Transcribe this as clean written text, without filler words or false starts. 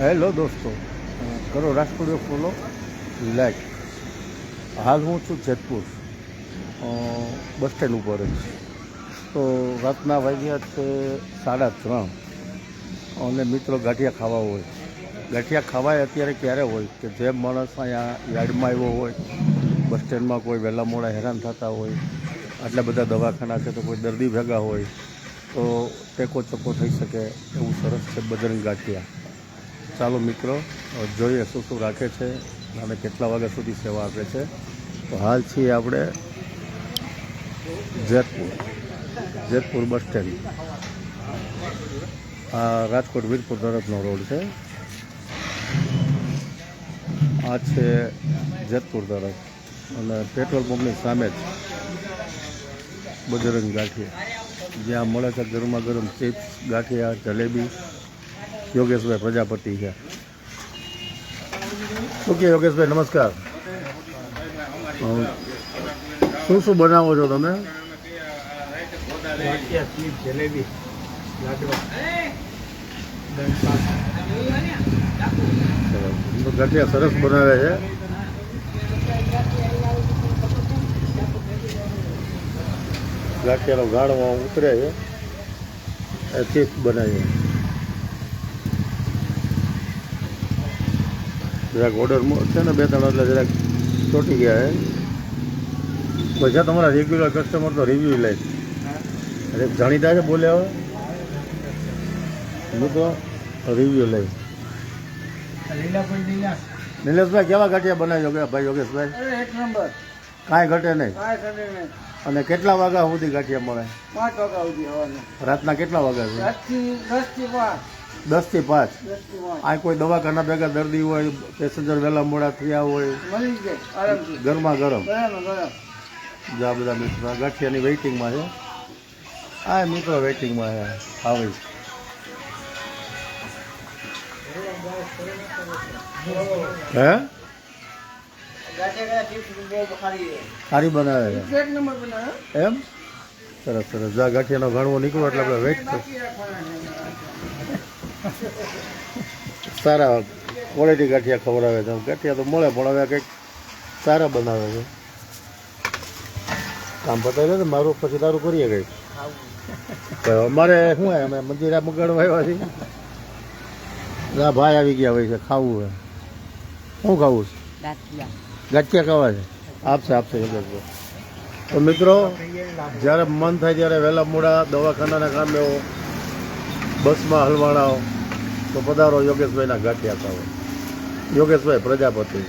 Hello દોસ્તો, કરો Rajkot follow like. હાલ હું છું જેતપુર બસ સ્ટેન્ડ ઉપર જ. તો રાતના વાગ્યા છે 3:30 અને મિત્રો ગાંઠિયા ખાવા હોય. ગાંઠિયા ખાવાય અત્યારે ક્યારે હોય કે જે માણસ અહીંયા યાર્ડમાં આવ્યો હોય, બસ સ્ટેન્ડમાં કોઈ વહેલા મોડા હેરાન થતા હોય, આટલા બધા દવાખાના છે તો કોઈ દર્દી ભેગા હોય તો ટેકો ચપ્પો થઈ શકે એવું સરસ છે બજરંગ ગાંઠિયા. ચાલો મિત્રો જોઈએ શું શું રાખે છે અને કેટલા વાગ્યા સુધી સેવા આપે છે. તો હાલ છીએ આપણે જેતપુર બસ સ્ટેન્ડ. આ રાજકોટ વીરપુર તરફનો રોડ છે. આ છે જેતપુર તરફ અને પેટ્રોલ પંપની સામે જ બજરંગ ગાંઠિયા, જ્યાં મળે છે ગરમા ગરમ ચિપ્સ, ગાંઠિયા, જલેબી. યોગેશભાઈ પ્રજાપતિ છે. ઓકે યોગેશભાઈ નમસ્કાર. શું શું બનાવો છો તમે? જલેબી, ગાંઠિયા સરસ બનાવે છે. ગાંઠિયાનો ગાળો ઉતરે છે, એ ચિપ્સ બનાવીએ. જરાક ઓર્ડર છે ને 2-3 એટલે જરાક ચોટી ગયા છે. પછી તમારા રેગ્યુલર કસ્ટમર તો રિવ્યૂ લે. અરે જાણીતા છે બોલ્યા હવે હું તો રિવ્યૂ લઈ. નિલેશભાઈ કેવા ગાંઠિયા બનાવી ભાઈ યોગેશભાઈ? એક નંબર, કાંઈ ઘટે નહીં. કાંઈ નહીં. અને કેટલા વાગ્યા સુધી ગાંઠિયા મળે? 5 વાગ્યા સુધી આવવાનું. રાતના કેટલા વાગ્યા સુધી? 10 થી 5. 10 થી 5. આ કોઈ દવાખાના ભેગા દર્દી હોય, પેસેન્જર વહેલા મોડા થયા હોય, મળી જાય આરામથી, ગરમા ગરમ. ગરમ. જો આ બધા મિત્રો ગાંઠિયાની વેઇટિંગમાં છે. આ મિત્રો વેઇટિંગમાં છે. આવી હે સારી બનાવે છે એક નંબર બનાવે એમ. સરસ સરસ. જા ગાંઠિયાનો ઘણવો નીકળો એટલે આપણે વેઇટ કરીએ. સારા ક્વોલિટી ગાંઠિયા ખવડાવે છે. ગાંઠિયા તો મળે પણ હવે કંઈક સારા બનાવે છે. કામ પતાવી ને મારું પછી તારું કરીએ કંઈક. અમારે શું હોય, અમે મંદિરા મગાડવા આવ્યા છીએ. આ ભાઈ આવી ગયા હોય છે, ખાવું હોય. શું ખાવું છે? ગાંઠિયા ખાવા છે. આપશે યોગેશભાઈ. તો મિત્રો જ્યારે મન થાય ત્યારે વહેલા મોડા દવાખાનાના કામે હો, બસમાં હલવાણાઓ તો પધારો યોગેશભાઈના ગાંઠિયા ખાવો. યોગેશભાઈ પ્રજાપતિ.